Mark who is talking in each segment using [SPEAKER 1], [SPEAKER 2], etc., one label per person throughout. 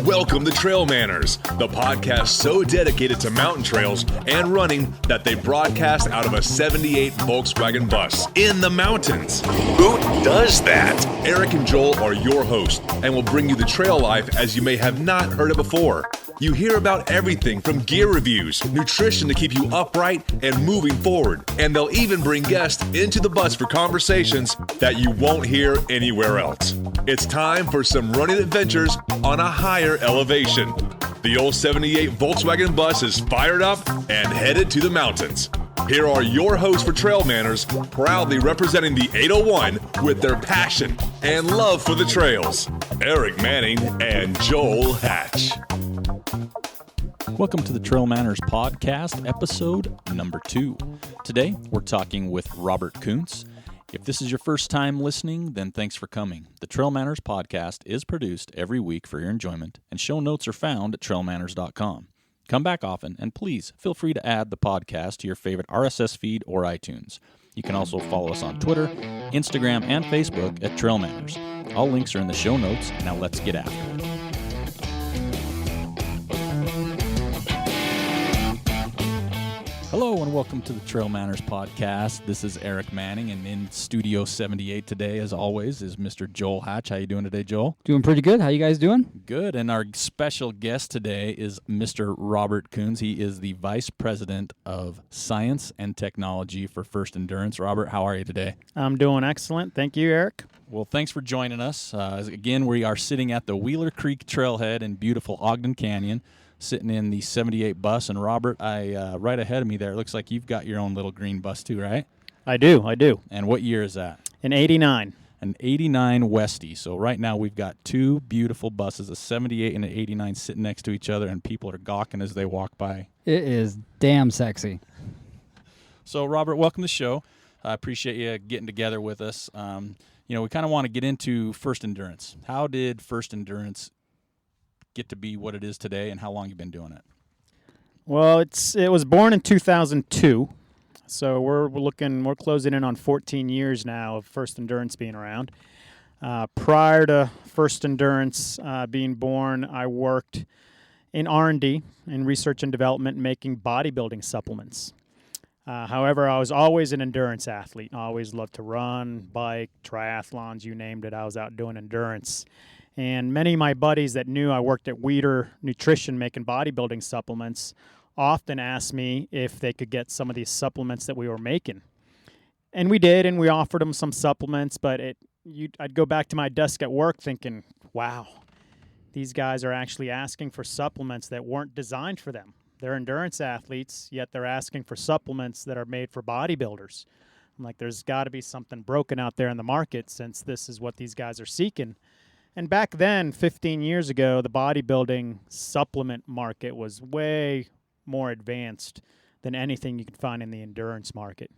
[SPEAKER 1] Welcome to Trail Manners, the podcast so dedicated to mountain trails and running that they broadcast out of a 78 Volkswagen bus in the mountains. Who does that? Eric and Joel are your hosts and will bring you the trail life as you may have not heard it before. You hear about everything from gear reviews, nutrition to keep you upright and moving forward, and they'll even bring guests into the bus for conversations that you won't hear anywhere else. It's time for some running adventures on a higher elevation. The old 78 Volkswagen bus is fired up and headed to the mountains. Here are your hosts for Trail Manners, proudly representing the 801 with their passion and love for the trails. Eric Manning and Joel Hatch.
[SPEAKER 2] Welcome to the Trail Manners podcast, episode number 2. Today, we're talking with Robert Kunz. If this is your first time listening, then thanks for coming. The Trail Manners podcast is produced every week for your enjoyment, and show notes are found at trailmanners.com. Come back often, and please feel free to add the podcast to your favorite RSS feed or iTunes. You can also follow us on Twitter, Instagram, and Facebook at Trail Manners. All links are in the show notes. Now let's get after it. Hello and welcome to the Trail Manners podcast. This is Eric Manning, and in Studio 78 today, as always, is Mr. Joel Hatch. How you doing today, Joel?
[SPEAKER 3] Doing pretty good. How you guys doing?
[SPEAKER 2] Good. And our special guest today is Mr. Robert Kunz. He is the Vice President of Science and Technology for First Endurance. Robert, how are you today?
[SPEAKER 4] I'm doing excellent. Thank you, Eric.
[SPEAKER 2] Well, thanks for joining us. Again, we are sitting at the Wheeler Creek Trailhead in beautiful Ogden Canyon, sitting in the 78 bus. And Robert, right ahead of me there, it looks like you've got your own little green bus too, right?
[SPEAKER 4] I do.
[SPEAKER 2] And what year is that?
[SPEAKER 4] An 89.
[SPEAKER 2] An 89 Westie. So right now we've got two beautiful buses, a 78 and an 89 sitting next to each other, and people are gawking as they walk by.
[SPEAKER 3] It is damn sexy.
[SPEAKER 2] So Robert, welcome to the show. I appreciate you getting together with us. We kind of want to get into First Endurance. How did First Endurance get to be what it is today, and how long you been doing it?
[SPEAKER 4] Well, it was born in 2002, so we're closing in on 14 years now of First Endurance being around. Prior to First Endurance being born, I worked in R&D, in research and development, making bodybuilding supplements. However, I was always an endurance athlete. I always loved to run, bike, triathlons, you named it. I was out doing endurance. And many of my buddies that knew I worked at Weider Nutrition making bodybuilding supplements often asked me if they could get some of these supplements that we were making. And we did, and we offered them some supplements, but I'd go back to my desk at work thinking, wow, these guys are actually asking for supplements that weren't designed for them. They're endurance athletes, yet they're asking for supplements that are made for bodybuilders. I'm like, there's got to be something broken out there in the market since this is what these guys are seeking. And back then, 15 years ago, the bodybuilding supplement market was way more advanced than anything you could find in the endurance market.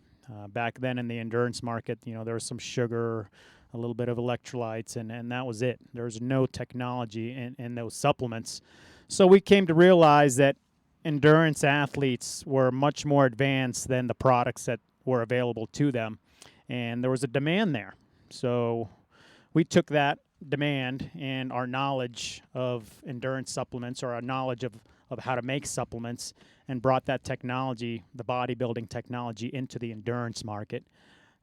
[SPEAKER 4] Back then in the endurance market, there was some sugar, a little bit of electrolytes, and that was it. There was no technology in those supplements. So we came to realize that endurance athletes were much more advanced than the products that were available to them, and there was a demand there. So we took that demand and our knowledge of endurance supplements, or our knowledge of how to make supplements, and brought that technology, the bodybuilding technology, into the endurance market.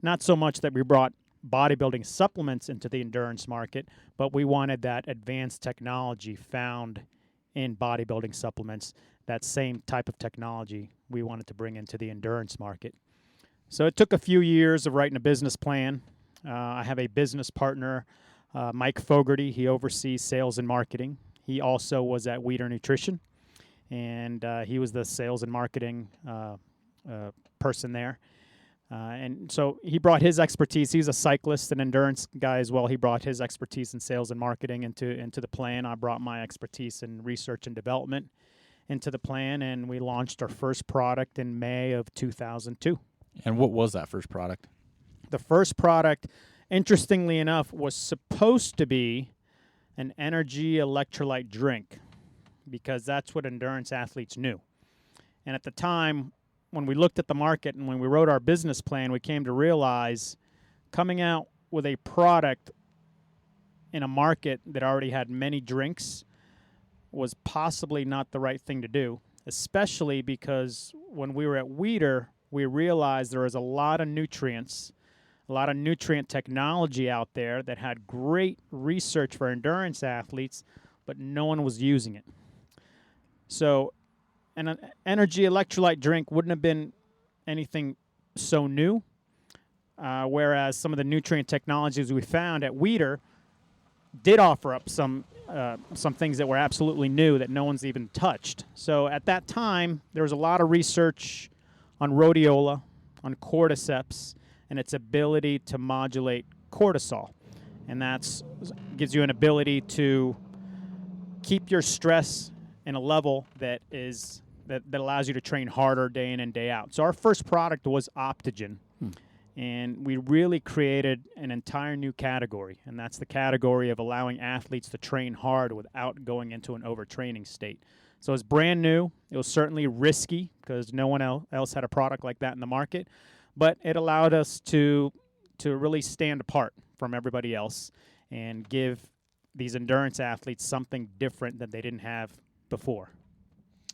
[SPEAKER 4] Not so much that we brought bodybuilding supplements into the endurance market, but we wanted that advanced technology found in bodybuilding supplements. That same type of technology we wanted to bring into the endurance market. So it took a few years of writing a business plan. I have a business partner, Mike Fogarty. He oversees sales and marketing. He also was at Weider Nutrition, and he was the sales and marketing person there. And so he brought his expertise. He's a cyclist, an endurance guy as well. He brought his expertise in sales and marketing into the plan. I brought my expertise in research and development into the plan, and we launched our first product in May of 2002.
[SPEAKER 2] And what was that first product?
[SPEAKER 4] The first product, interestingly enough, was supposed to be an energy electrolyte drink, because that's what endurance athletes knew. And at the time, when we looked at the market and when we wrote our business plan, we came to realize coming out with a product in a market that already had many drinks was possibly not the right thing to do, especially because when we were at Weeder, we realized there was a lot of nutrients, a lot of nutrient technology out there that had great research for endurance athletes, but no one was using it. So an energy electrolyte drink wouldn't have been anything so new, whereas some of the nutrient technologies we found at Weeder did offer up some things that were absolutely new that no one's even touched. So at that time, there was a lot of research on rhodiola, on cordyceps, and its ability to modulate cortisol. And that gives you an ability to keep your stress in a level that allows you to train harder day in and day out. So our first product was Optogen. And we really created an entire new category, and that's the category of allowing athletes to train hard without going into an overtraining state. So it's brand new. It was certainly risky because no one else had a product like that in the market, but it allowed us to really stand apart from everybody else and give these endurance athletes something different that they didn't have before.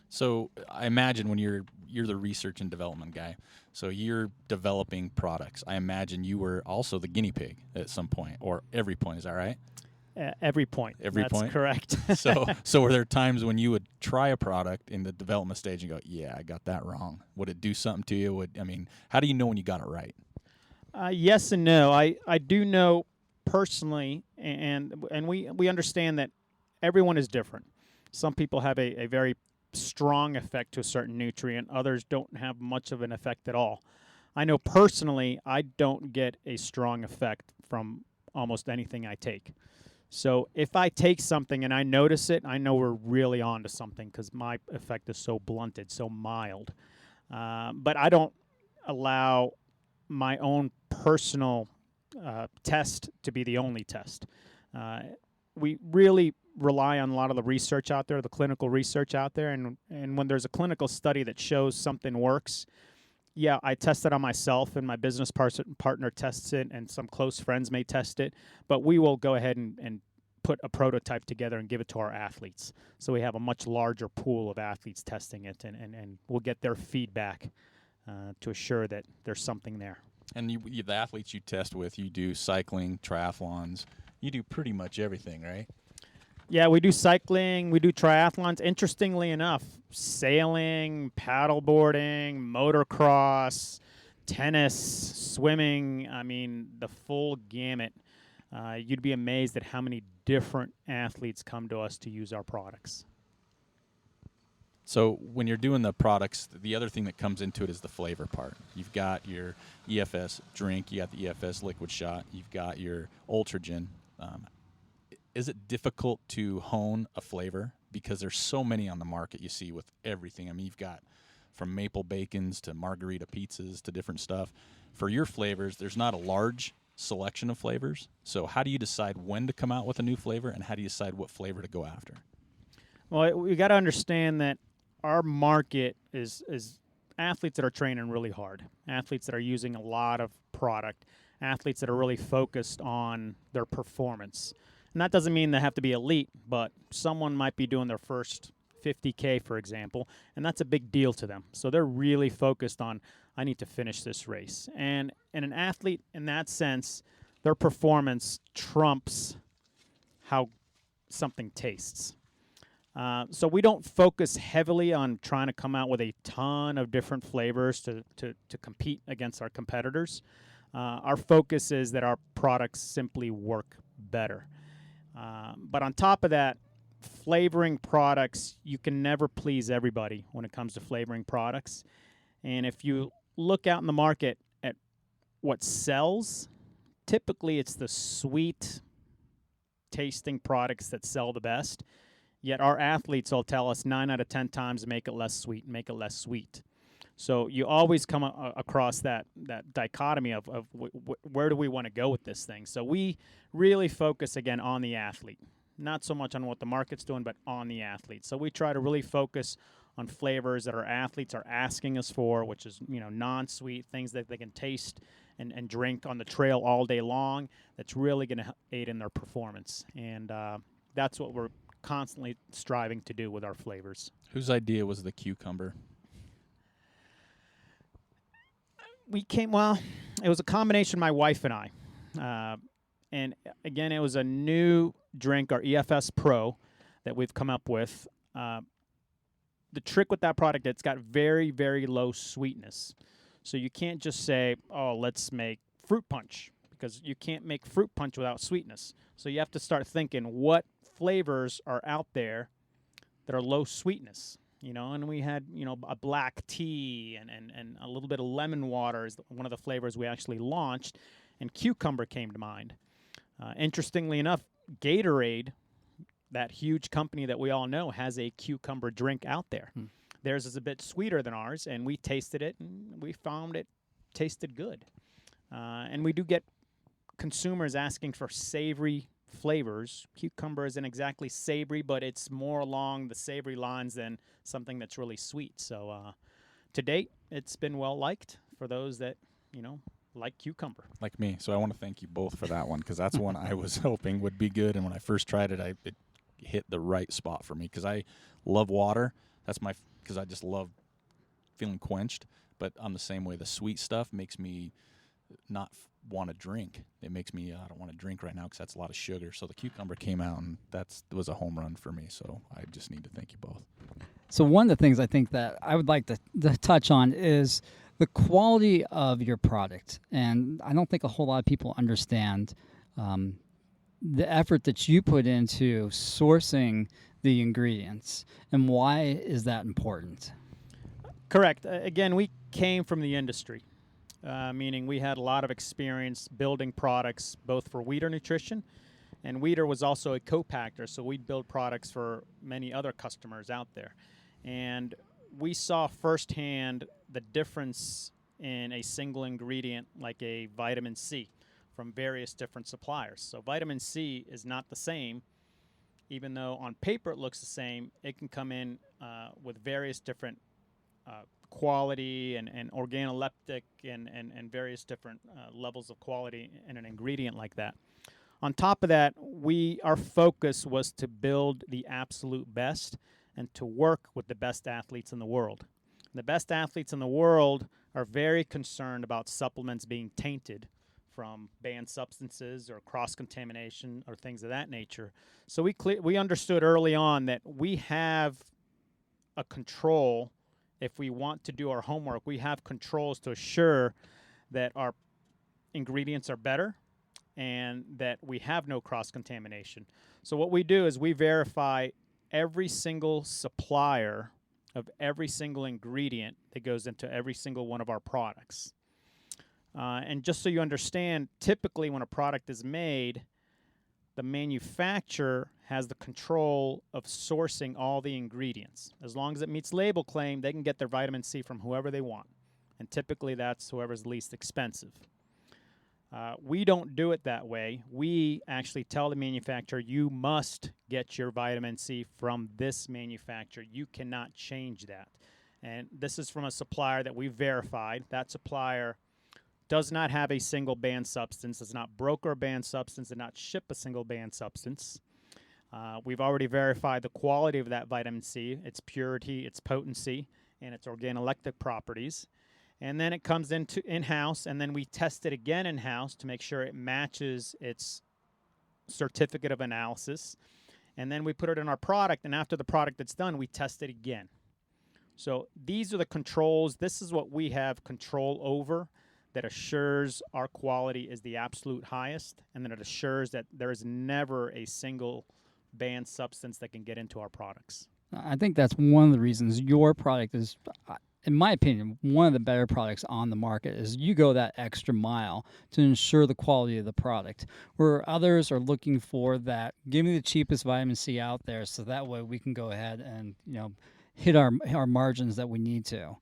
[SPEAKER 2] So I imagine when you're the research and development guy, so you're developing products. I imagine you were also the guinea pig at some point, or every point. Is that right?
[SPEAKER 4] Every point. That's correct.
[SPEAKER 2] So were there times when you would try a product in the development stage and go, yeah, I got that wrong? Would it do something to you? How do you know when you got it right?
[SPEAKER 4] Yes and no. I do know personally, and we understand that everyone is different. Some people have a very strong effect to a certain nutrient. Others don't have much of an effect at all. I know personally I don't get a strong effect from almost anything I take. So if I take something and I notice it, I know we're really on to something because my effect is so blunted, so mild. But I don't allow my own personal test to be the only test. We really rely on a lot of the research out there, the clinical research out there, and when there's a clinical study that shows something works, yeah, I test it on myself, and my business partner tests it, and some close friends may test it, but we will go ahead and put a prototype together and give it to our athletes. So we have a much larger pool of athletes testing it, and we'll get their feedback to assure that there's something there.
[SPEAKER 2] And the athletes you test with, you do cycling, triathlons, you do pretty much everything, right?
[SPEAKER 4] Yeah, we do cycling, we do triathlons. Interestingly enough, sailing, paddleboarding, motocross, tennis, swimming, the full gamut. You'd be amazed at how many different athletes come to us to use our products.
[SPEAKER 2] So when you're doing the products, the other thing that comes into it is the flavor part. You've got your EFS drink, you got the EFS liquid shot, you've got your Ultragen. Is it difficult to hone a flavor? Because there's so many on the market you see with everything. You've got from maple bacons to margarita pizzas to different stuff. For your flavors, there's not a large selection of flavors. So how do you decide when to come out with a new flavor, and how do you decide what flavor to go after?
[SPEAKER 4] Well, we got to understand that our market is athletes that are training really hard, athletes that are using a lot of product, athletes that are really focused on their performance. And that doesn't mean they have to be elite, but someone might be doing their first 50K, for example, and that's a big deal to them. So they're really focused on, I need to finish this race. And an athlete, in that sense, their performance trumps how something tastes. So we don't focus heavily on trying to come out with a ton of different flavors to compete against our competitors. Our focus is that our products simply work better. But on top of that, flavoring products, you can never please everybody when it comes to flavoring products. And if you look out in the market at what sells, typically it's the sweet tasting products that sell the best. Yet our athletes will tell us 9 out of 10 times, make it less sweet, make it less sweet. So you always come across that dichotomy of where do we want to go with this thing. So we really focus, again, on the athlete. Not so much on what the market's doing, but on the athlete. So we try to really focus on flavors that our athletes are asking us for, which is, non-sweet, things that they can taste and drink on the trail all day long. That's really going to aid in their performance. And that's what we're constantly striving to do with our flavors.
[SPEAKER 2] Whose idea was the cucumber?
[SPEAKER 4] It was a combination of my wife and I. And again, it was a new drink, our EFS Pro, that we've come up with. The trick with that product, it's got very, very low sweetness. So you can't just say, oh, let's make fruit punch, because you can't make fruit punch without sweetness. So you have to start thinking what flavors are out there that are low sweetness. And we had, a black tea and a little bit of lemon water is one of the flavors we actually launched, and cucumber came to mind. Interestingly enough, Gatorade, that huge company that we all know, has a cucumber drink out there. Theirs is a bit sweeter than ours, and we tasted it, and we found it tasted good. And we do get consumers asking for savory flavors. Cucumber isn't exactly savory, but it's more along the savory lines than something that's really sweet. So to date, it's been well liked for those that, like cucumber.
[SPEAKER 2] Like me. So I want to thank you both for that one, because that's one I was hoping would be good. And when I first tried it, it hit the right spot for me, because I love water. Because I just love feeling quenched. But I'm the same way. The sweet stuff makes me not want to drink. It makes me, I don't want to drink right now because that's a lot of sugar. So the cucumber came out, and that was a home run for me. So I just need to thank you both.
[SPEAKER 3] So one of the things I think that I would like to touch on is the quality of your product. And I don't think a whole lot of people understand the effort that you put into sourcing the ingredients, and why is that important?
[SPEAKER 4] Correct. Again, we came from the industry, meaning we had a lot of experience building products both for Weider Nutrition, and Weider was also a co-packer, so we'd build products for many other customers out there. And we saw firsthand the difference in a single ingredient like a vitamin C from various different suppliers. So vitamin C is not the same. Even though on paper it looks the same, it can come in with various different quality and organoleptic and various different levels of quality in an ingredient like that. On top of that, our focus was to build the absolute best and to work with the best athletes in the world. The best athletes in the world are very concerned about supplements being tainted from banned substances or cross-contamination or things of that nature. So we understood early on that we have a control. If we want to do our homework, we have controls to assure that our ingredients are better and that we have no cross-contamination. So what we do is we verify every single supplier of every single ingredient that goes into every single one of our products. And just so you understand, typically when a product is made, the manufacturer has the control of sourcing all the ingredients. As long as it meets label claim, they can get their vitamin C from whoever they want. And typically that's whoever's least expensive. We don't do it that way. We actually tell the manufacturer, you must get your vitamin C from this manufacturer. You cannot change that. And this is from a supplier that we verified. That supplier does not have a single banned substance, does not broker a banned substance, did not ship a single banned substance. We've already verified the quality of that vitamin C, its purity, its potency, and its organoleptic properties. And then it comes into in-house, and then we test it again in-house to make sure it matches its certificate of analysis. And then we put it in our product, and after the product is done, we test it again. So these are the controls. This is what we have control over that assures our quality is the absolute highest, and then it assures that there is never a single banned substance that can get into our products.
[SPEAKER 3] I think that's one of the reasons your product is, in my opinion, one of the better products on the market. Is you go that extra mile to ensure the quality of the product, where others are looking for that, give me the cheapest vitamin C out there so that way we can go ahead and hit our margins that we need to.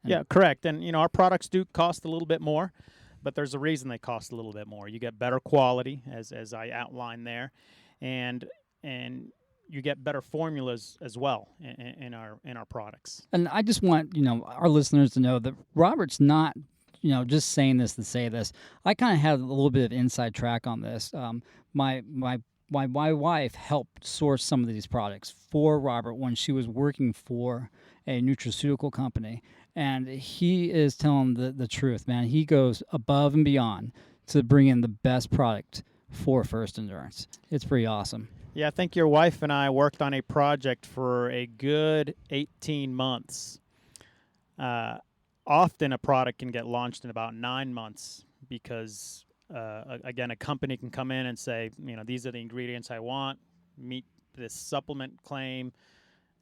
[SPEAKER 4] Yeah, correct. And, our products do cost a little bit more, but there's a reason they cost a little bit more. You get better quality, as I outlined there, and you get better formulas as well in our products.
[SPEAKER 3] And I just want, our listeners to know that Robert's not, just saying this to say this. I kind of had a little bit of inside track on this. My my wife helped source some of these products for Robert when she was working for a nutraceutical company. And he is telling the truth, man. He goes above and beyond to bring in the best product for First Endurance. It's pretty awesome.
[SPEAKER 4] Yeah, I think your wife and I worked on a project for a good 18 months. Often a product can get launched in about 9 months because, again, a company can come in and say, these are the ingredients I want, meet this supplement claim,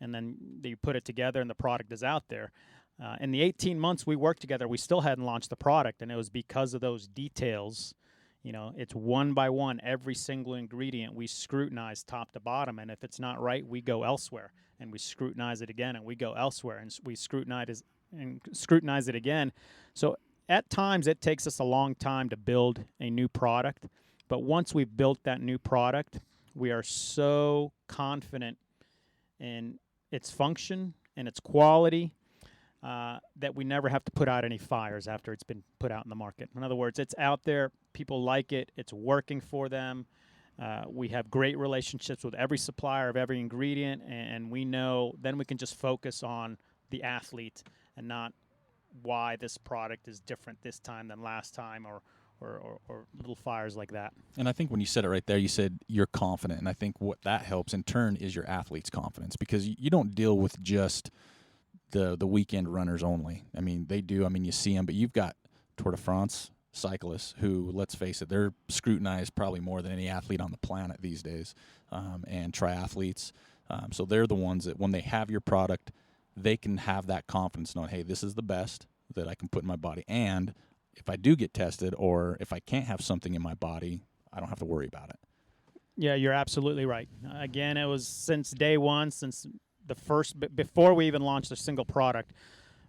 [SPEAKER 4] and then you put it together and the product is out there. In the 18 months we worked together, we still hadn't launched the product, and it was because of those details. It's one by one, every single ingredient we scrutinize top to bottom, and if it's not right, we go elsewhere, and we scrutinize it again, and we go elsewhere, and we scrutinize it again. So at times it takes us a long time to build a new product, but once we've built that new product, we are so confident in its function and its quality that we never have to put out any fires after it's been put out in the market. In other words, it's out there, people like it, it's working for them. We have great relationships with every supplier of every ingredient, and we know then we can just focus on the athlete and not why this product is different this time than last time, or little fires like that.
[SPEAKER 2] And I think when you said it right there, you said you're confident, and I think what that helps in turn is your athlete's confidence, because you don't deal with just the weekend runners only. I mean, they do. I mean, you see them, but you've got Tour de France cyclists who, let's face it, they're scrutinized probably more than any athlete on the planet these days, and triathletes. So they're the ones that when they have your product, they can have that confidence knowing, hey, this is the best that I can put in my body. And if I do get tested or if I can't have something in my body, I don't have to worry about it.
[SPEAKER 4] Yeah, you're absolutely right. Again, it was since day one, since the first, before we even launched a single product,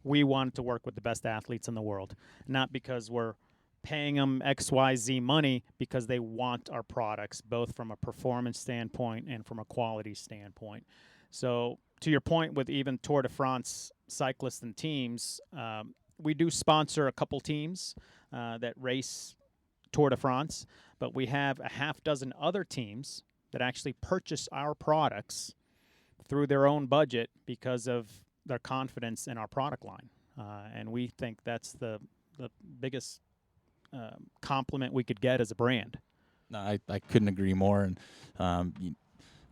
[SPEAKER 4] we wanted to work with the best athletes in the world. Not because we're paying them XYZ money, because they want our products, both from a performance standpoint and from a quality standpoint. So to your point with even Tour de France cyclists and teams, we do sponsor a couple teams that race Tour de France, but we have a half dozen other teams that actually purchase our products through their own budget because of their confidence in our product line. And we think that's the biggest compliment we could get as a brand.
[SPEAKER 2] No, I couldn't agree more. And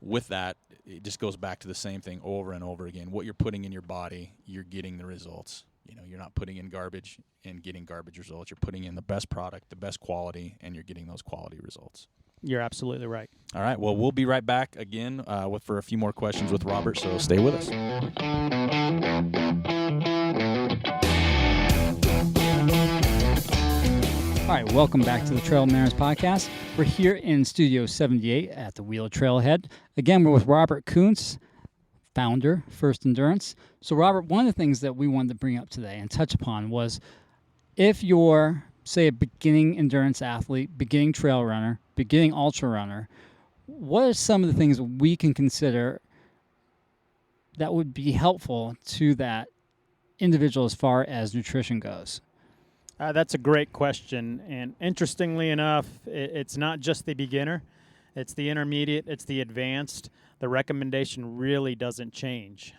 [SPEAKER 2] with that, it just goes back to the same thing over and over again. What you're putting in your body, you're getting the results. You're not putting in garbage and getting garbage results. You're putting in the best product, the best quality, and you're getting those quality results.
[SPEAKER 4] You're absolutely right.
[SPEAKER 2] All right. Well, we'll be right back again for a few more questions with Robert, so stay with us.
[SPEAKER 3] All right, welcome back to the Trail Mariners Podcast. We're here in Studio 78 at the Wheeler Trailhead. Again, we're with Robert Kunz, founder, First Endurance. So, Robert, one of the things that we wanted to bring up today and touch upon was if you're, say, a beginning endurance athlete, beginning trail runner, beginning ultra runner, what are some of the things we can consider that would be helpful to that individual as far as nutrition goes?
[SPEAKER 4] That's a great question. And interestingly enough, it's not just the beginner. It's the intermediate. It's the advanced. The recommendation really doesn't change.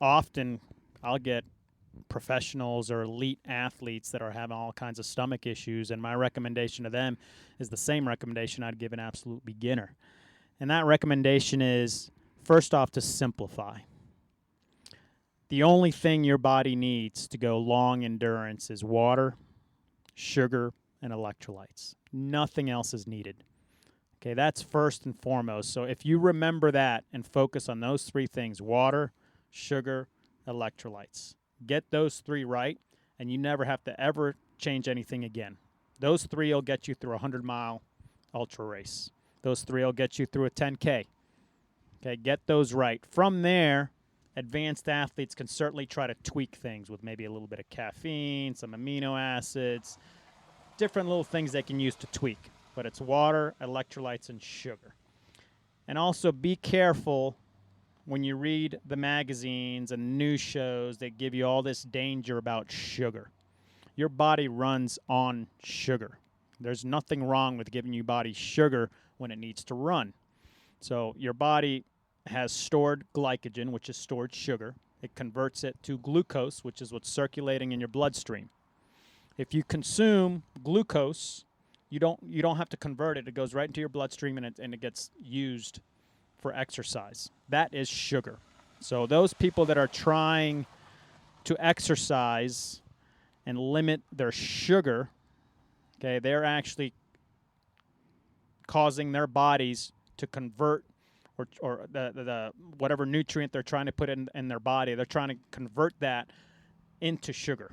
[SPEAKER 4] Often I'll get professionals or elite athletes that are having all kinds of stomach issues, and my recommendation to them is the same recommendation I'd give an absolute beginner. And that recommendation is, first off, to simplify. The only thing your body needs to go long endurance is water, sugar, and electrolytes. Nothing else is needed. Okay, that's first and foremost. So if you remember that and focus on those three things, water, sugar, electrolytes, get those three right, and you never have to ever change anything again. Those three will get you through a 100-mile ultra race. Those three will get you through a 10K. Okay, get those right. From there, advanced athletes can certainly try to tweak things with maybe a little bit of caffeine, some amino acids, different little things they can use to tweak. But it's water, electrolytes, and sugar. And also be careful when you read the magazines and news shows that give you all this danger about sugar. Your body runs on sugar. There's nothing wrong with giving your body sugar when it needs to run. So your body has stored glycogen, which is stored sugar. It converts it to glucose, which is what's circulating in your bloodstream. If you consume glucose, you don't have to convert it. It goes right into your bloodstream and it gets used for exercise. That is sugar. So those people that are trying to exercise and limit their sugar, okay, they're actually causing their bodies to convert or the whatever nutrient they're trying to put in their body, they're trying to convert that into sugar.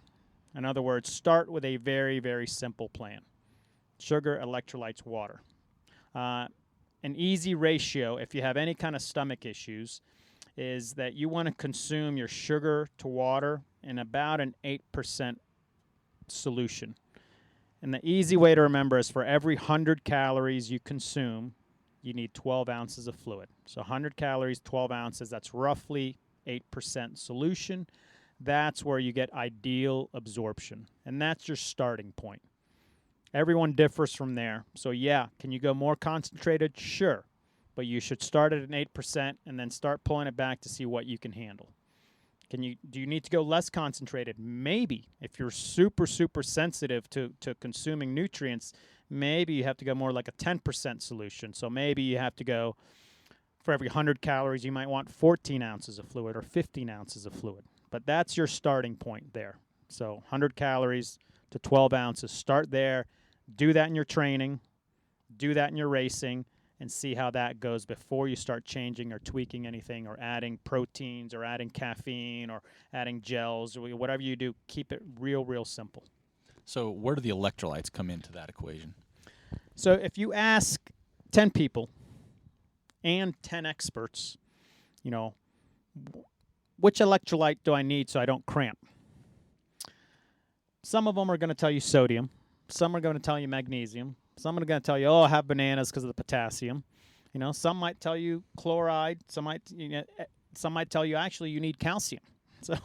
[SPEAKER 4] In other words, start with a very, very simple plan. Sugar, electrolytes, water. An easy ratio, if you have any kind of stomach issues, is that you want to consume your sugar to water in about an 8% solution. And the easy way to remember is for every 100 calories you consume, you need 12 ounces of fluid. So 100 calories, 12 ounces, that's roughly 8% solution. That's where you get ideal absorption. And that's your starting point. Everyone differs from there. So yeah, can you go more concentrated? Sure. But you should start at an 8% and then start pulling it back to see what you can handle. Do you need to go less concentrated? Maybe. If you're super, super sensitive to consuming nutrients, maybe you have to go more like a 10% solution. So maybe you have to go, for every 100 calories, you might want 14 ounces of fluid or 15 ounces of fluid. But that's your starting point there. So 100 calories to 12 ounces. Start there. Do that in your training. Do that in your racing. And see how that goes before you start changing or tweaking anything or adding proteins or adding caffeine or adding gels or whatever you do. Keep it real, real simple.
[SPEAKER 2] So where do the electrolytes come into that equation?
[SPEAKER 4] So if you ask 10 people and 10 experts, which electrolyte do I need so I don't cramp? Some of them are going to tell you sodium. Some are going to tell you magnesium. Some are going to tell you, I have bananas because of the potassium. Some might tell you chloride. Some might tell you actually you need calcium. So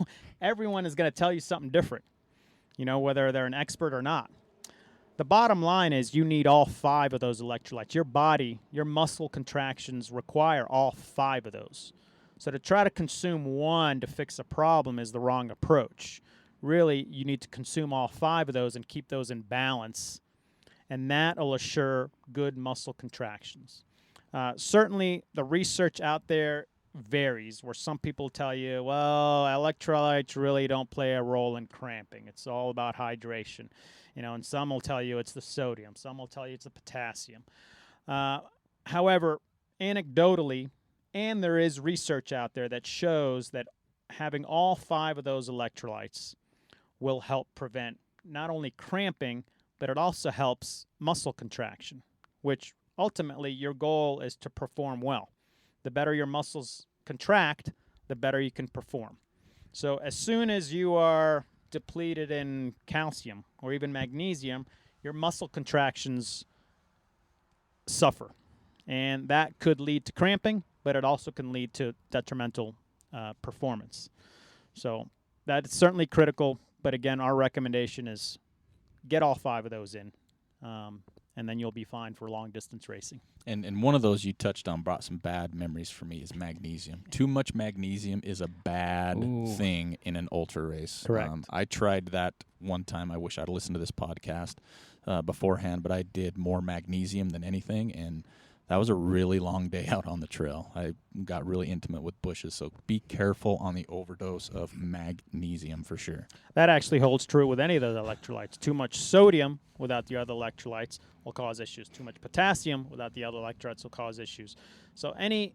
[SPEAKER 4] everyone is going to tell you something different, whether they're an expert or not. The bottom line is you need all 5 of those electrolytes. Your body, your muscle contractions require all 5 of those. So to try to consume one to fix a problem is the wrong approach. Really, you need to consume all 5 of those and keep those in balance, and that will assure good muscle contractions. Certainly, the research out there varies, where some people tell you, well, electrolytes really don't play a role in cramping. It's all about hydration. And some will tell you it's the sodium. Some will tell you it's the potassium. However, anecdotally, and there is research out there that shows that having all 5 of those electrolytes will help prevent not only cramping, but it also helps muscle contraction, which ultimately your goal is to perform well. The better your muscles contract, the better you can perform. So as soon as you are depleted in calcium or even magnesium, your muscle contractions suffer. And that could lead to cramping, but it also can lead to detrimental performance. So that is certainly critical. But again, our recommendation is get all 5 of those in, and then you'll be fine for long-distance racing.
[SPEAKER 2] And one of those you touched on brought some bad memories for me is magnesium. Too much magnesium is a bad thing in an ultra race.
[SPEAKER 4] Correct.
[SPEAKER 2] I tried that one time. I wish I'd listened to this podcast beforehand, but I did more magnesium than anything, and that was a really long day out on the trail. I got really intimate with bushes, so be careful on the overdose of magnesium for sure.
[SPEAKER 4] That actually holds true with any of those electrolytes. Too much sodium without the other electrolytes will cause issues. Too much potassium without the other electrolytes will cause issues. So any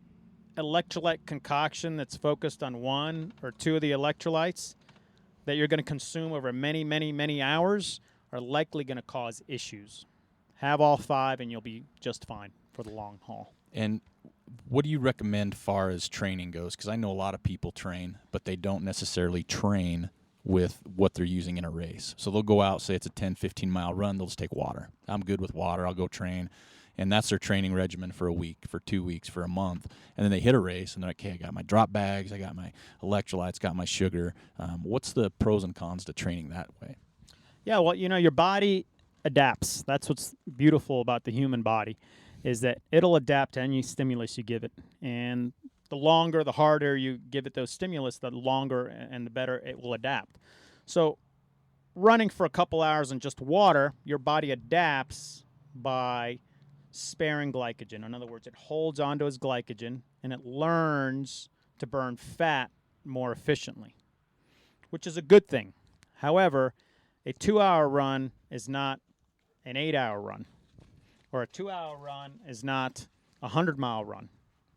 [SPEAKER 4] electrolyte concoction that's focused on 1 or 2 of the electrolytes that you're going to consume over many, many, many hours are likely going to cause issues. Have all 5 and you'll be just fine for the long haul.
[SPEAKER 2] And what do you recommend far as training goes? Because I know a lot of people train, but they don't necessarily train with what they're using in a race. So they'll go out, say it's a 10, 15-mile run, they'll just take water. I'm good with water, I'll go train. And that's their training regimen for a week, for 2 weeks, for a month. And then they hit a race, and they're like, okay, I got my drop bags, I got my electrolytes, got my sugar. What's the pros and cons to training that way?
[SPEAKER 4] Yeah, well, your body adapts. That's what's beautiful about the human body. is that it'll adapt to any stimulus you give it. And the longer, the harder you give it those stimulus, the longer and the better it will adapt. So running for a couple hours in just water, your body adapts by sparing glycogen. In other words, it holds onto its glycogen and it learns to burn fat more efficiently, which is a good thing. However, a 2-hour run is not an 8-hour run, or a 2-hour run is not a 100-mile run.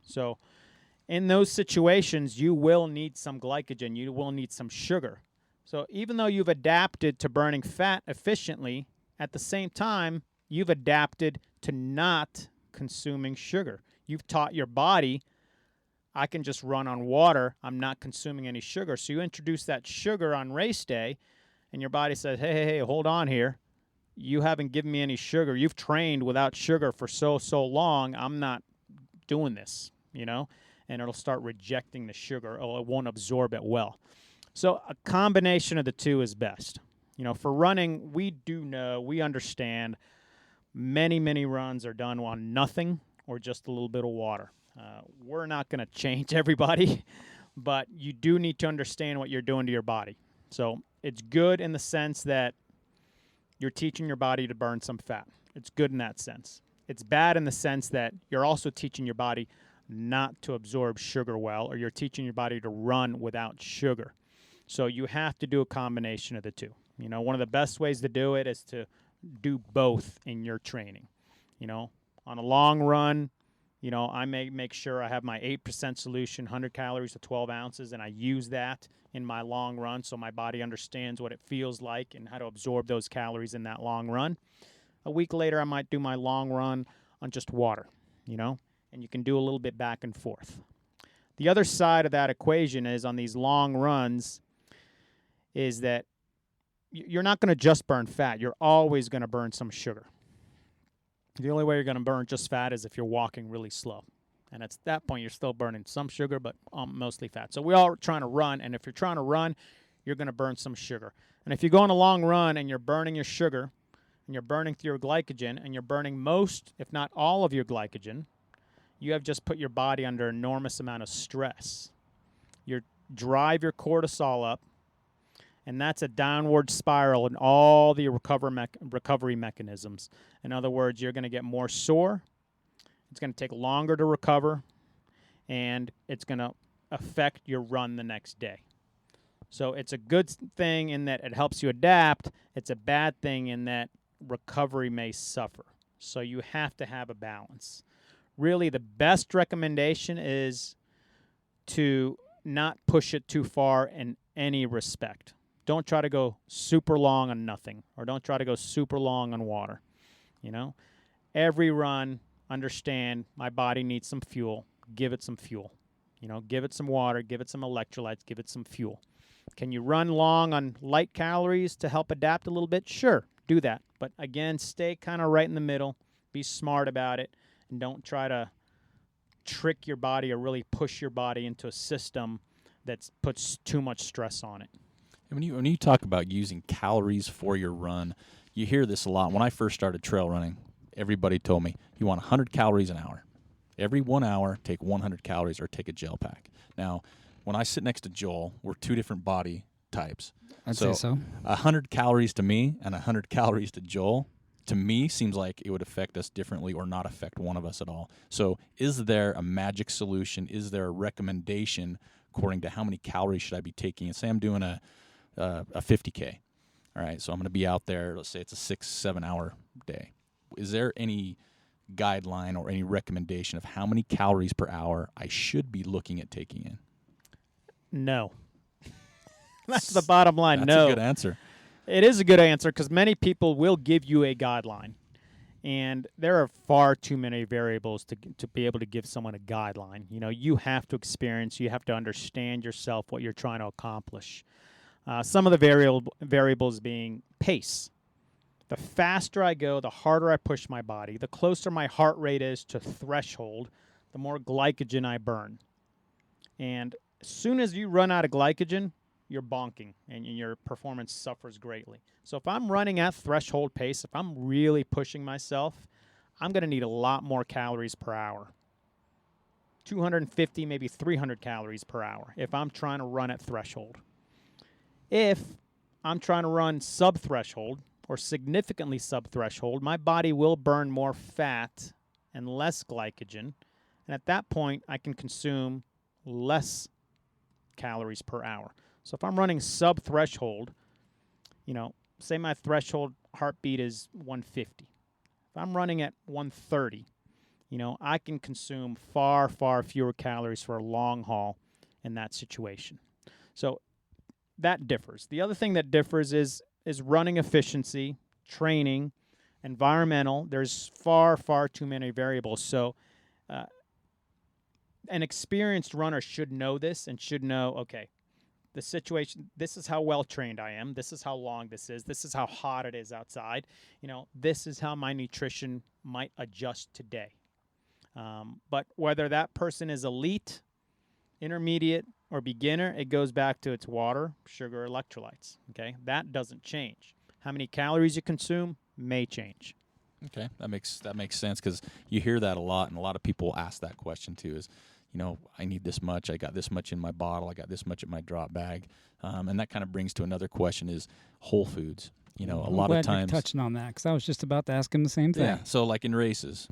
[SPEAKER 4] So in those situations, you will need some glycogen. You will need some sugar. So even though you've adapted to burning fat efficiently, at the same time, you've adapted to not consuming sugar. You've taught your body, I can just run on water. I'm not consuming any sugar. So you introduce that sugar on race day, and your body says, hey, hold on here. You haven't given me any sugar. You've trained without sugar for so long. I'm not doing this, and it'll start rejecting the sugar, or it won't absorb it well. So a combination of the two is best. For running, we understand many runs are done on nothing or just a little bit of water. We're not going to change everybody, but you do need to understand what you're doing to your body. So it's good in the sense that you're teaching your body to burn some fat. It's good in that sense. It's bad in the sense that you're also teaching your body not to absorb sugar well, or you're teaching your body to run without sugar. So you have to do a combination of the two. One of the best ways to do it is to do both in your training. On a long run, I may make sure I have my 8% solution, 100 calories to 12 ounces, and I use that in my long run so my body understands what it feels like and how to absorb those calories in that long run. A week later, I might do my long run on just water, and you can do a little bit back and forth. The other side of that equation is on these long runs is that you're not going to just burn fat. You're always going to burn some sugar. The only way you're going to burn just fat is if you're walking really slow. And at that point, you're still burning some sugar, but mostly fat. So we all are trying to run, and if you're trying to run, you're going to burn some sugar. And if you go on a long run and you're burning your sugar, and you're burning through your glycogen, and you're burning most, if not all of your glycogen, you have just put your body under an enormous amount of stress. You drive your cortisol up, and that's a downward spiral in all the recovery mechanisms. In other words, you're going to get more sore. It's going to take longer to recover, and it's going to affect your run the next day. So it's a good thing in that it helps you adapt. It's a bad thing in that recovery may suffer. So you have to have a balance. Really, the best recommendation is to not push it too far in any respect. Don't try to go super long on nothing, or don't try to go super long on water. Every run, understand my body needs some fuel. Give it some fuel. Give it some water, give it some electrolytes, give it some fuel. Can you run long on light calories to help adapt a little bit? Sure, do that. But again, stay kind of right in the middle. Be smart about it, and don't try to trick your body or really push your body into a system that puts too much stress on it.
[SPEAKER 2] When you talk about using calories for your run, you hear this a lot. When I first started trail running, everybody told me, you want 100 calories an hour. Every 1 hour, take 100 calories or take a gel pack. Now, when I sit next to Joel, we're two different body types.
[SPEAKER 3] I'd say so.
[SPEAKER 2] 100 calories to me and 100 calories to Joel, to me, seems like it would affect us differently or not affect one of us at all. So is there a magic solution? Is there a recommendation according to how many calories should I be taking? And say I'm doing a 50K. All right, so I'm going to be out there, let's say it's a 6-7 hour day. Is there any guideline or any recommendation of how many calories per hour I should be looking at taking in?
[SPEAKER 4] No. That's the bottom line.
[SPEAKER 2] That's
[SPEAKER 4] no.
[SPEAKER 2] a good answer.
[SPEAKER 4] It is a good answer because many people will give you a guideline. And there are far too many variables to be able to give someone a guideline. You have to experience, you have to understand yourself, what you're trying to accomplish. Some of the variables being pace. The faster I go, the harder I push my body, the closer my heart rate is to threshold, the more glycogen I burn. And as soon as you run out of glycogen, you're bonking and your performance suffers greatly. So if I'm running at threshold pace, if I'm really pushing myself, I'm going to need a lot more calories per hour. 250, maybe 300 calories per hour if I'm trying to run at threshold. If I'm trying to run sub-threshold or significantly sub-threshold, my body will burn more fat and less glycogen. And at that point, I can consume less calories per hour. So if I'm running sub-threshold, say my threshold heartbeat is 150. If I'm running at 130, I can consume far, far fewer calories for a long haul in that situation. So that differs. The other thing that differs is running efficiency, training, environmental. There's far, far too many variables. So an experienced runner should know this and should know, okay, the situation, this is how well trained I am. This is how long this is. This is how hot it is outside. This is how my nutrition might adjust today. But whether that person is elite, intermediate, or beginner, it goes back to its water, sugar, electrolytes. Okay, that doesn't change. How many calories you consume may change.
[SPEAKER 2] Okay, that makes sense, because you hear that a lot, and a lot of people ask that question too. Is I need this much. I got this much in my bottle. I got this much in my drop bag, and that kind of brings to another question: is whole foods. A lot of times
[SPEAKER 3] you're touching on that, because I was just about to ask him the same thing.
[SPEAKER 2] Yeah. So like in races,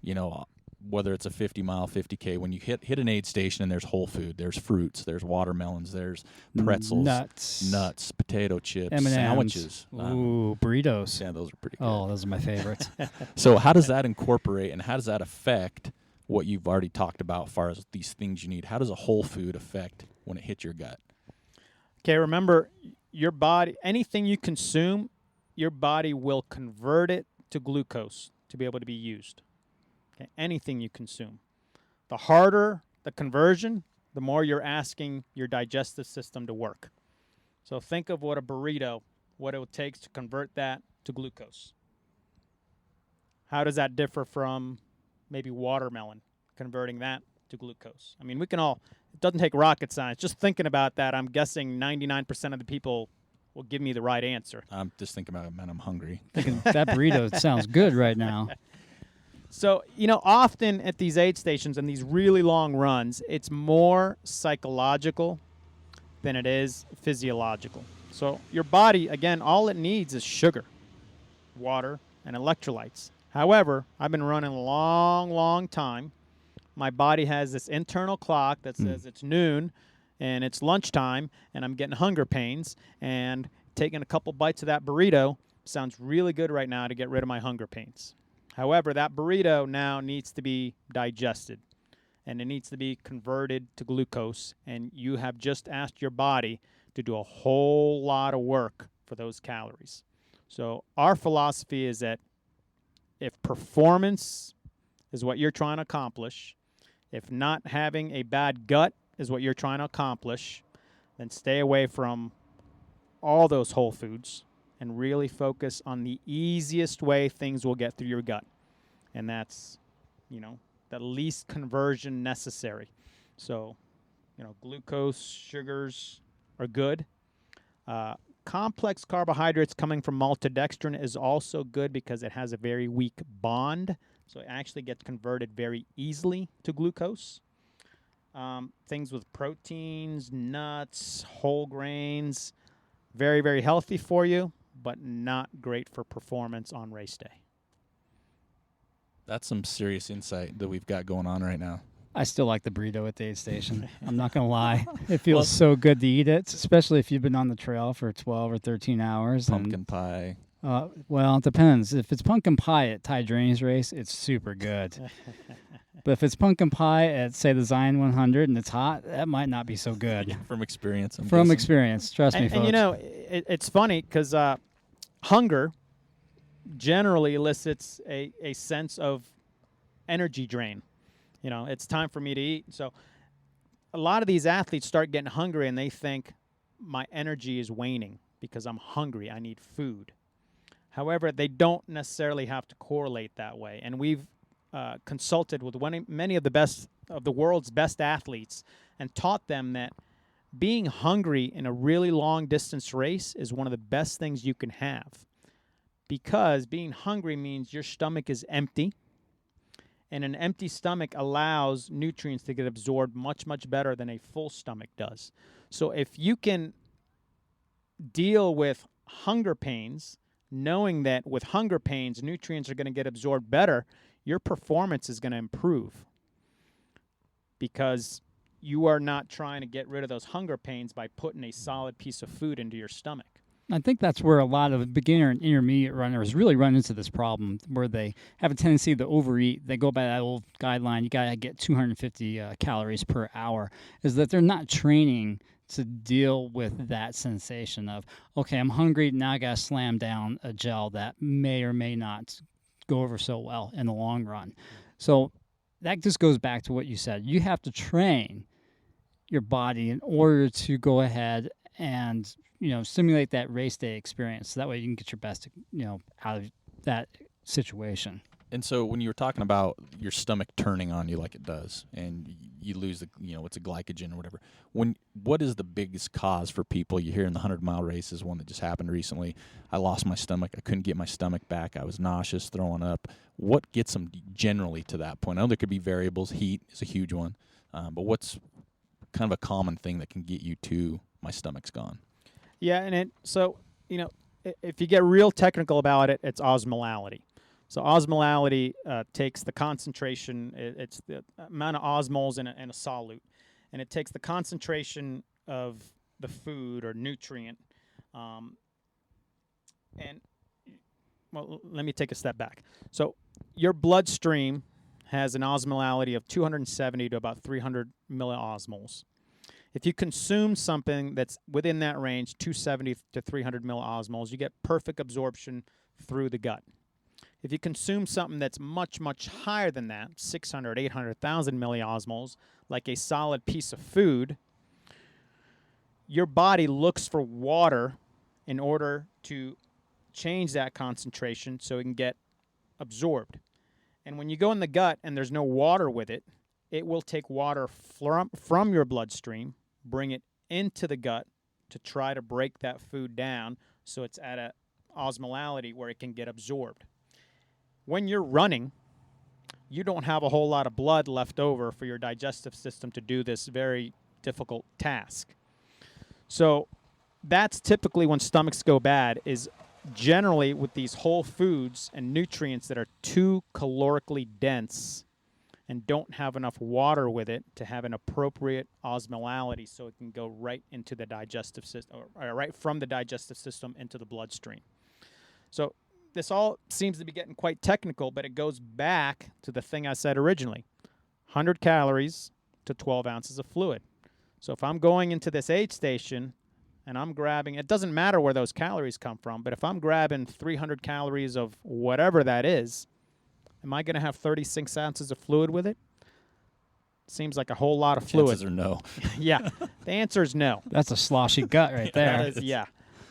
[SPEAKER 2] whether it's a 50-mile, 50K, when you hit an aid station and there's whole food, there's fruits, there's watermelons, there's pretzels, nuts, potato chips,
[SPEAKER 3] M&Ms.
[SPEAKER 2] sandwiches.
[SPEAKER 3] Ooh, burritos.
[SPEAKER 2] Yeah, those are pretty good.
[SPEAKER 3] Oh, those are my favorites.
[SPEAKER 2] So how does that incorporate, and how does that affect what you've already talked about as far as these things you need? How does a whole food affect when it hits your gut?
[SPEAKER 4] Okay, remember, your body, anything you consume, your body will convert it to glucose to be able to be used. Okay, anything you consume. The harder the conversion, the more you're asking your digestive system to work. So think of what it takes to convert that to glucose. How does that differ from maybe watermelon, converting that to glucose? I mean, it doesn't take rocket science. Just thinking about that, I'm guessing 99% of the people will give me the right answer.
[SPEAKER 2] I'm just thinking about it, man. I'm hungry.
[SPEAKER 3] Thinking that burrito sounds good right now.
[SPEAKER 4] So, often at these aid stations and these really long runs, it's more psychological than it is physiological. So your body, again, all it needs is sugar, water, and electrolytes. However, I've been running a long, long time. My body has this internal clock that says it's noon and it's lunchtime, and I'm getting hunger pains, and taking a couple bites of that burrito sounds really good right now to get rid of my hunger pains. However, that burrito now needs to be digested, and it needs to be converted to glucose, and you have just asked your body to do a whole lot of work for those calories. So our philosophy is that if performance is what you're trying to accomplish, if not having a bad gut is what you're trying to accomplish, then stay away from all those whole foods and really focus on the easiest way things will get through your gut. And that's, the least conversion necessary. So, glucose, sugars are good. Complex carbohydrates coming from maltodextrin is also good because it has a very weak bond. So it actually gets converted very easily to glucose. Things with proteins, nuts, whole grains, very, very healthy for you, but not great for performance on race day.
[SPEAKER 2] That's some serious insight that we've got going on right now.
[SPEAKER 3] I still like the burrito at the aid station. I'm not going to lie. It feels so good to eat it, especially if you've been on the trail for 12 or 13 hours.
[SPEAKER 2] Pumpkin pie.
[SPEAKER 3] Well, it depends. If it's pumpkin pie at Ty Drainey's race, it's super good. But if it's pumpkin pie at, say, the Zion 100 and it's hot, that might not be so good.
[SPEAKER 2] Yeah, from experience.
[SPEAKER 3] From experience. Trust me, folks.
[SPEAKER 4] And it's funny because hunger generally elicits a sense of energy drain. It's time for me to eat. So a lot of these athletes start getting hungry and they think my energy is waning because I'm hungry. I need food. However, they don't necessarily have to correlate that way. And we've consulted with many of the world's best athletes and taught them that being hungry in a really long distance race is one of the best things you can have, because being hungry means your stomach is empty. And an empty stomach allows nutrients to get absorbed much, much better than a full stomach does. So if you can deal with hunger pains, knowing that with hunger pains, nutrients are going to get absorbed better, your performance is going to improve because you are not trying to get rid of those hunger pains by putting a solid piece of food into your stomach.
[SPEAKER 3] I think that's where a lot of beginner and intermediate runners really run into this problem, where they have a tendency to overeat. They go by that old guideline, you got to get 250 calories per hour, is that they're not training to deal with that sensation of, okay, I'm hungry, now I got to slam down a gel that may or may not go over so well in the long run. So that just goes back to what you said. You have to train your body in order to go ahead and simulate that race day experience. So that way you can get your best, out of that situation.
[SPEAKER 2] And so when you were talking about your stomach turning on you like it does, and you lose the, it's a glycogen or whatever. What is the biggest cause for people? You hear in the 100-mile races, one that just happened recently. I lost my stomach. I couldn't get my stomach back. I was nauseous, throwing up. What gets them generally to that point? I know there could be variables. Heat is a huge one. But what's kind of a common thing that can get you to my stomach's gone?
[SPEAKER 4] Yeah, and if you get real technical about it, it's osmolality. So osmolality takes the concentration, it's the amount of osmoles in a solute, and it takes the concentration of the food or nutrient. Let me take a step back. So your bloodstream has an osmolality of 270 to about 300 milliosmoles. If you consume something that's within that range, 270 to 300 milliosmoles, you get perfect absorption through the gut. If you consume something that's much, much higher than that, 600, 800,000 milliosmoles, like a solid piece of food, your body looks for water in order to change that concentration so it can get absorbed. And when you go in the gut and there's no water with it, it will take water from your bloodstream, bring it into the gut to try to break that food down so it's at a osmolality where it can get absorbed. When you're running, you don't have a whole lot of blood left over for your digestive system to do this very difficult task. So that's typically when stomachs go bad, is generally with these whole foods and nutrients that are too calorically dense and don't have enough water with it to have an appropriate osmolality so it can go right into the digestive system, or right from the digestive system into the bloodstream. So this all seems to be getting quite technical, but it goes back to the thing I said originally, 100 calories to 12 ounces of fluid. So if I'm going into this aid station and I'm grabbing, it doesn't matter where those calories come from, but if I'm grabbing 300 calories of whatever that is, am I going to have 36 ounces of fluid with it? Seems like a whole lot of fluid.
[SPEAKER 2] Chances are no.
[SPEAKER 4] Yeah, the answer is no.
[SPEAKER 3] That's a sloshy gut right there.
[SPEAKER 4] That is, yeah.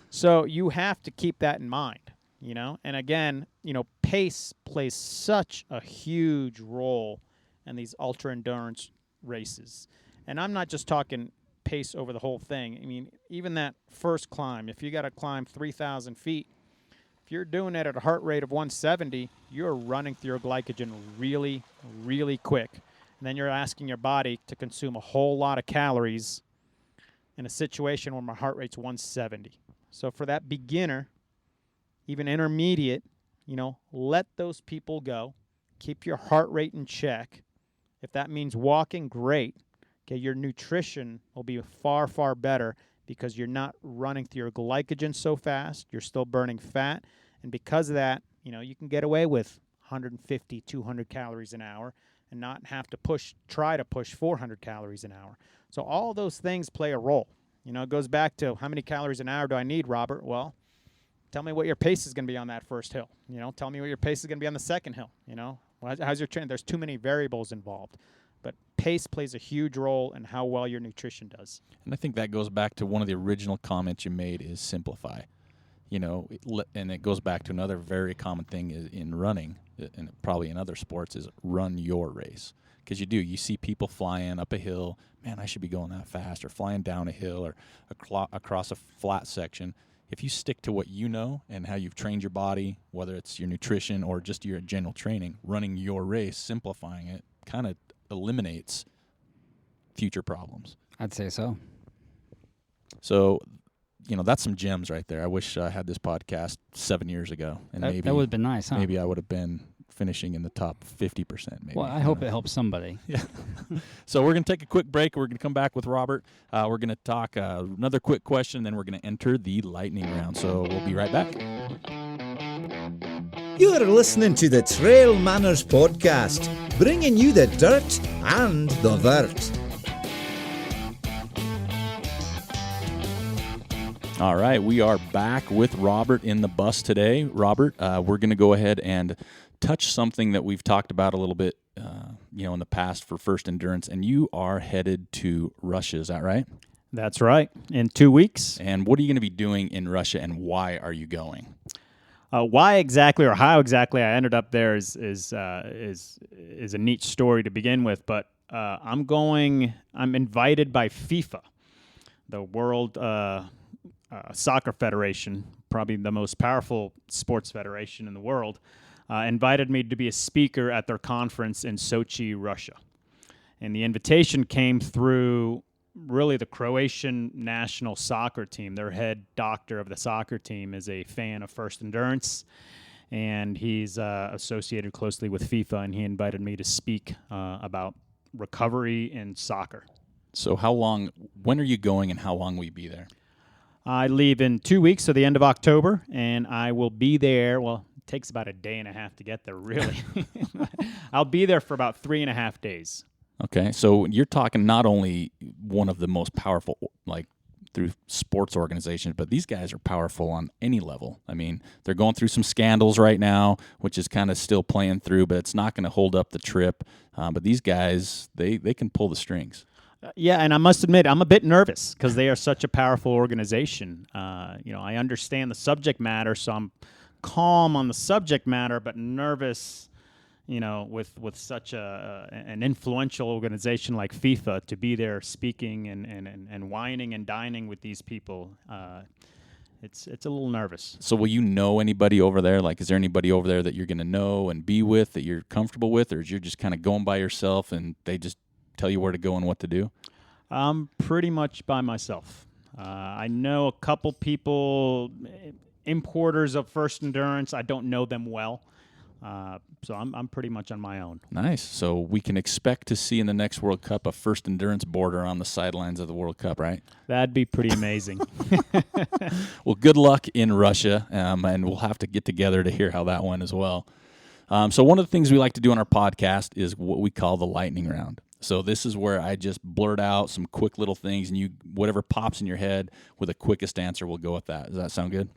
[SPEAKER 4] So you have to keep that in mind, And again, pace plays such a huge role in these ultra-endurance races. And I'm not just talking pace over the whole thing. I mean, even that first climb, if you got to climb 3,000 feet, if you're doing it at a heart rate of 170, you're running through your glycogen really, really quick. And then you're asking your body to consume a whole lot of calories in a situation where my heart rate's 170. So for that beginner, even intermediate, let those people go. Keep your heart rate in check. If that means walking, great. Okay, your nutrition will be far, far better because you're not running through your glycogen so fast. You're still burning fat. And because of that, you can get away with 150, 200 calories an hour and not have to try to push 400 calories an hour. So all those things play a role. It goes back to how many calories an hour do I need, Robert? Well, tell me what your pace is going to be on that first hill. Tell me what your pace is going to be on the second hill. How's your training? There's too many variables involved. But pace plays a huge role in how well your nutrition does.
[SPEAKER 2] And I think that goes back to one of the original comments you made is simplify. And it goes back to another very common thing in running, and probably in other sports, is run your race. Because you see people flying up a hill, man, I should be going that fast, or flying down a hill or across a flat section. if you stick to what you know and how you've trained your body, whether it's your nutrition or just your general training, running your race, simplifying it, kind of eliminates future problems.
[SPEAKER 3] I'd say so.
[SPEAKER 2] So, that's some gems right there. I wish I had this podcast 7 years ago, and
[SPEAKER 3] That would have been nice, huh?
[SPEAKER 2] maybe I would have been finishing in the top 50%. Maybe.
[SPEAKER 3] Well, I hope it helps somebody.
[SPEAKER 2] Yeah. So we're going to take a quick break. We're going to come back with Robert. We're going to talk another quick question, then we're going to enter the lightning round. So we'll be right back.
[SPEAKER 5] You're listening to the Trail Manners Podcast, bringing you the dirt and the vert.
[SPEAKER 2] All right, we are back with Robert in the bus today. Robert, we're going to go ahead and touch something that we've talked about a little bit, in the past for First Endurance, and you are headed to Russia. Is that right?
[SPEAKER 4] That's right. In 2 weeks.
[SPEAKER 2] And what are you going to be doing in Russia, and why are you going?
[SPEAKER 4] Why exactly or how exactly I ended up there is a neat story to begin with. But I'm invited by FIFA, the World Soccer Federation, probably the most powerful sports federation in the world. Invited me to be a speaker at their conference in Sochi, Russia. And the invitation came through really the Croatian national soccer team. Their head doctor of the soccer team is a fan of First Endurance, and he's associated closely with FIFA, and he invited me to speak about recovery in soccer.
[SPEAKER 2] So when are you going, and how long will you be there?
[SPEAKER 4] I leave in 2 weeks, so the end of October, and I will be there, it takes about a day and a half to get there, really. I'll be there for about 3.5 days.
[SPEAKER 2] Okay, so you're talking not only one of the most powerful, through sports organizations, but these guys are powerful on any level. I mean, they're going through some scandals right now, which is kind of still playing through, but it's not going to hold up the trip. But these guys, they can pull the strings.
[SPEAKER 4] Yeah, and I must admit, I'm a bit nervous because they are such a powerful organization. I understand the subject matter, so I'm calm on the subject matter, but nervous, with such an influential organization like FIFA to be there speaking and whining and dining with these people. It's a little nervous.
[SPEAKER 2] So will you know anybody over there? Is there anybody over there that you're going to know and be with that you're comfortable with, or is you're just kind of going by yourself and they just tell you where to go and what to do?
[SPEAKER 4] I'm pretty much by myself. I know a couple people, importers of First Endurance. I don't know them well. So I'm pretty much on my own.
[SPEAKER 2] Nice. So we can expect to see in the next World Cup a First Endurance border on the sidelines of the World Cup, right?
[SPEAKER 4] That'd be pretty amazing.
[SPEAKER 2] Well, good luck in Russia, and we'll have to get together to hear how that went as well. So one of the things we like to do on our podcast is what we call the lightning round. So this is where I just blurt out some quick little things, and whatever pops in your head with the quickest answer, we'll go with that. Does that sound good?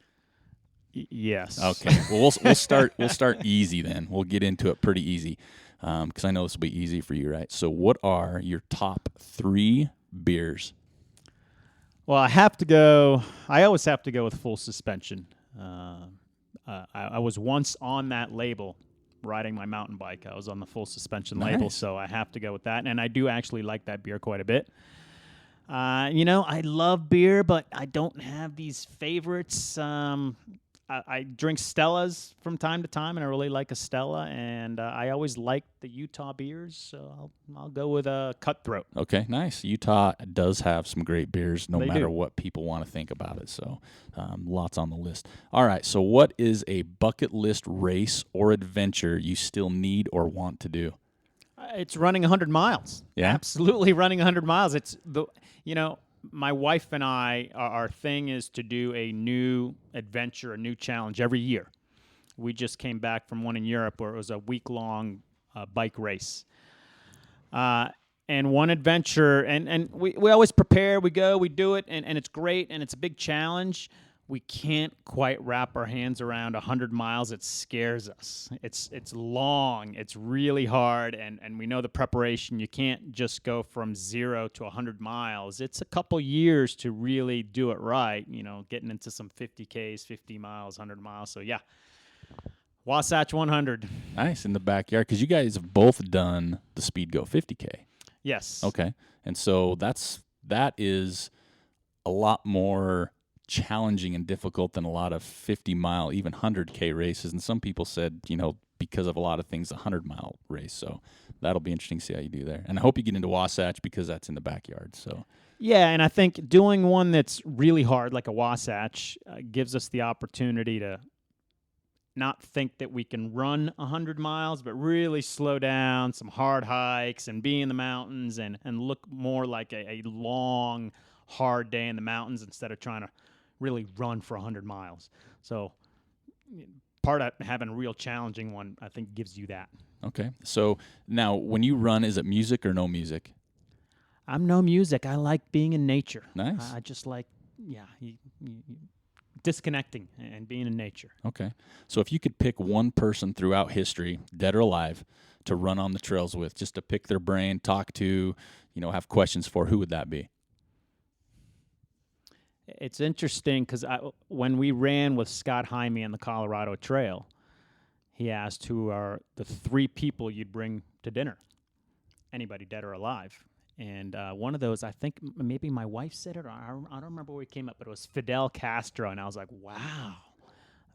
[SPEAKER 4] Yes.
[SPEAKER 2] Okay. Well, we'll start easy then. We'll get into it pretty easy because I know this will be easy for you, right? So what are your top 3 beers?
[SPEAKER 4] Well, I always have to go with full suspension. I was once on that label riding my mountain bike. I was on the full suspension label, so I have to go with that. And I do actually like that beer quite a bit. I love beer, but I don't have these favorites. I drink Stellas from time to time, and I really like a Stella. And I always like the Utah beers, so I'll go with a Cutthroat.
[SPEAKER 2] Okay, nice. Utah does have some great beers, no matter
[SPEAKER 4] do.
[SPEAKER 2] what people want to think about it. So lots on the list. All right, so what is a bucket list race or adventure you still need or want to do?
[SPEAKER 4] It's running 100 miles.
[SPEAKER 2] Yeah?
[SPEAKER 4] Absolutely running 100 miles. My wife and I, our thing is to do a new adventure, a new challenge every year. We just came back from one in Europe where it was a week-long bike race. And one adventure, and we always prepare, we go, we do it, and it's great, and it's a big challenge. We can't quite wrap our hands around 100 miles. It scares us. It's long. It's really hard, and we know the preparation. You can't just go from 0 to 100 miles. It's a couple years to really do it right, getting into some 50Ks, 50 miles, 100 miles. So, yeah, Wasatch 100.
[SPEAKER 2] Nice, in the backyard, because you guys have both done the Speed Go 50K.
[SPEAKER 4] Yes.
[SPEAKER 2] Okay, and so that is a lot more challenging and difficult than a lot of 50-mile, even 100K races. And some people said, because of a lot of things, a 100-mile race. So that'll be interesting to see how you do there. And I hope you get into Wasatch because that's in the backyard. So
[SPEAKER 4] Yeah, and I think doing one that's really hard, like a Wasatch, gives us the opportunity to not think that we can run 100 miles, but really slow down, some hard hikes, and be in the mountains and look more like a long, hard day in the mountains instead of trying to really run for 100 miles. So part of having a real challenging one, I think, gives you that.
[SPEAKER 2] Okay. So now when you run, is it music or no music?
[SPEAKER 4] I'm no music. I like being in nature.
[SPEAKER 2] Nice.
[SPEAKER 4] I just like, disconnecting and being in nature.
[SPEAKER 2] Okay. So if you could pick one person throughout history, dead or alive, to run on the trails with, just to pick their brain, talk to, have questions for, who would that be?
[SPEAKER 4] It's interesting because when we ran with Scott Jaime on the Colorado Trail, he asked who are the 3 people you'd bring to dinner, anybody dead or alive. And one of those, I think maybe my wife said it, or I don't remember where it came up, but it was Fidel Castro. And I was like, wow,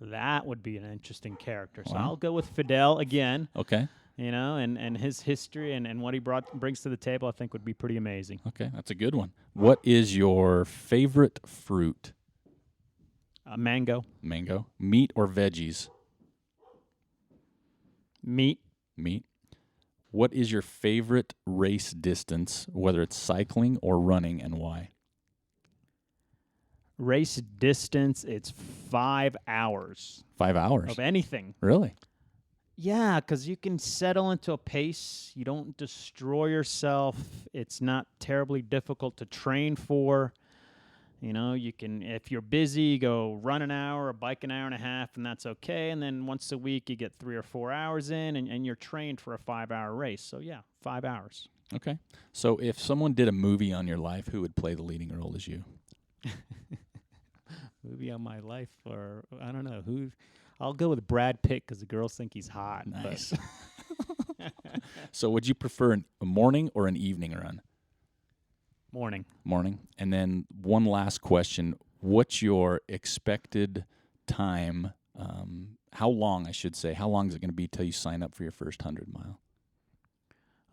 [SPEAKER 4] that would be an interesting character. So I'll go with Fidel again.
[SPEAKER 2] Okay.
[SPEAKER 4] And his history and what he brings to the table, I think would be pretty amazing.
[SPEAKER 2] Okay, that's a good one. What is your favorite fruit?
[SPEAKER 4] Mango.
[SPEAKER 2] Mango. Meat or veggies?
[SPEAKER 4] Meat.
[SPEAKER 2] Meat. What is your favorite race distance, whether it's cycling or running, and why?
[SPEAKER 4] Race distance, it's 5 hours.
[SPEAKER 2] 5 hours?
[SPEAKER 4] Of anything.
[SPEAKER 2] Really?
[SPEAKER 4] Yeah, because you can settle into a pace. You don't destroy yourself. It's not terribly difficult to train for. You can, if you're busy, go run an hour or bike an hour and a half, and that's okay. And then once a week, you get 3 or 4 hours in, and you're trained for a 5-hour race. So, 5 hours.
[SPEAKER 2] Okay. So if someone did a movie on your life, who would play the leading role as you?
[SPEAKER 4] Movie on my life, or I don't know. I'll go with Brad Pitt because the girls think he's hot.
[SPEAKER 2] Nice. So would you prefer a morning or an evening run?
[SPEAKER 4] Morning.
[SPEAKER 2] Morning. And then one last question. What's your expected time? How long is it going to be till you sign up for your first 100-mile?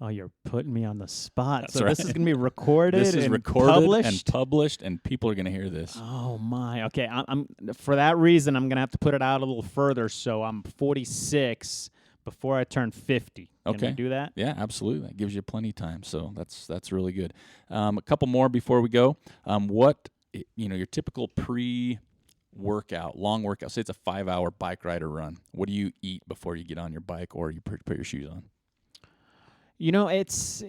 [SPEAKER 4] Oh, you're putting me on the spot.
[SPEAKER 2] That's
[SPEAKER 4] so
[SPEAKER 2] right.
[SPEAKER 4] This is going to be recorded
[SPEAKER 2] This is
[SPEAKER 4] and
[SPEAKER 2] recorded and published, and people are going to hear this.
[SPEAKER 4] Oh, my. Okay, I'm for that reason, I'm going to have to put it out a little further. So I'm 46 before I turn 50. Can we do that?
[SPEAKER 2] Yeah, absolutely. That gives you plenty of time. So that's really good. A couple more before we go. What your typical pre-workout, long workout? Say it's a 5-hour bike ride or run. What do you eat before you get on your bike or you put your shoes on?
[SPEAKER 4] It's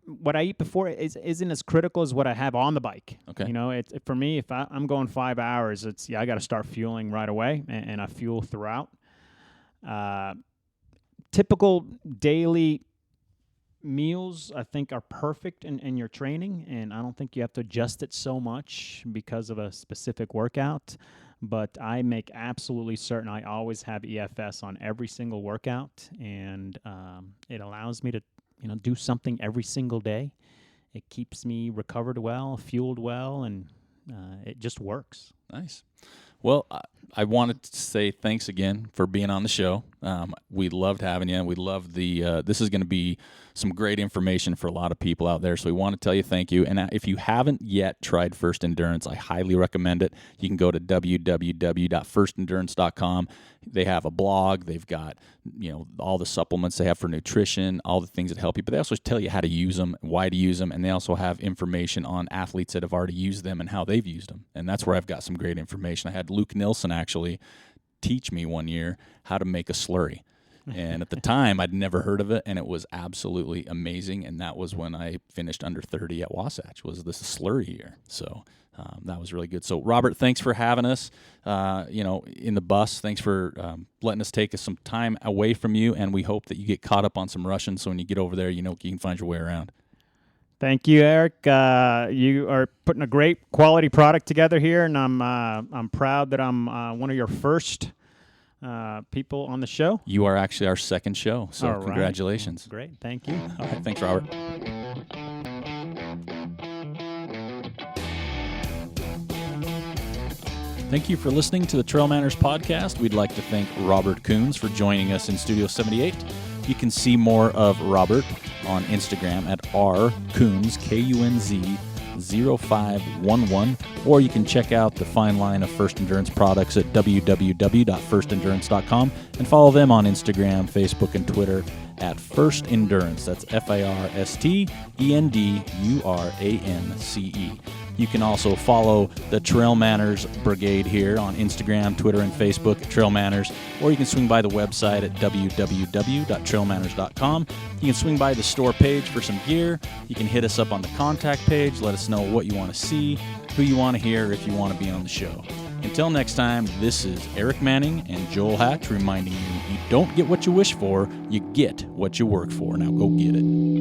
[SPEAKER 4] what I eat before isn't as critical as what I have on the bike.
[SPEAKER 2] Okay.
[SPEAKER 4] For me, if I'm going 5 hours, I got to start fueling right away, and I fuel throughout. Typical daily meals, I think, are perfect in your training, and I don't think you have to adjust it so much because of a specific workout. But I make absolutely certain I always have EFS on every single workout, and it allows me to, do something every single day. It keeps me recovered well, fueled well, and it just works.
[SPEAKER 2] Nice. Well, I wanted to say thanks again for being on the show. We loved having you. We love this is going to be some great information for a lot of people out there. So we want to tell you thank you. And if you haven't yet tried First Endurance, I highly recommend it. You can go to www.firstendurance.com. They have a blog. They've got, all the supplements they have for nutrition, all the things that help you. But they also tell you how to use them, why to use them, and they also have information on athletes that have already used them and how they've used them. And that's where I've got some great information. I had Luke Nilsson actually teach me one year how to make a slurry. And at the time, I'd never heard of it, and it was absolutely amazing. And that was when I finished under 30 at Wasatch, was this slurry year. So that was really good. So, Robert, thanks for having us, in the bus. Thanks for letting us take some time away from you, and we hope that you get caught up on some Russian, so when you get over there, you can find your way around.
[SPEAKER 4] Thank you, Eric. You are putting a great quality product together here, and I'm proud that I'm one of your first people on the show.
[SPEAKER 2] You are actually our second show, so
[SPEAKER 4] all right.
[SPEAKER 2] Congratulations.
[SPEAKER 4] Great. Thank you.
[SPEAKER 2] All right. Thanks, Robert. Thank you for listening to the Trail Manners podcast. We'd like to thank Robert Kunz for joining us in Studio 78. You can see more of Robert on Instagram at rkunz, Kunz, 0511, or you can check out the fine line of First Endurance products at www.firstendurance.com and follow them on Instagram, Facebook, and Twitter at First Endurance. That's FIRSTENDURANCE. You can also follow the Trail Manners Brigade here on Instagram, Twitter, and Facebook at Trail Manners, or you can swing by the website at www.trailmanners.com. You can swing by the store page for some gear. You can hit us up on the contact page. Let us know what you want to see, who you want to hear, if you want to be on the show. Until next time, this is Eric Manning and Joel Hatch reminding you, you don't get what you wish for, you get what you work for. Now go get it.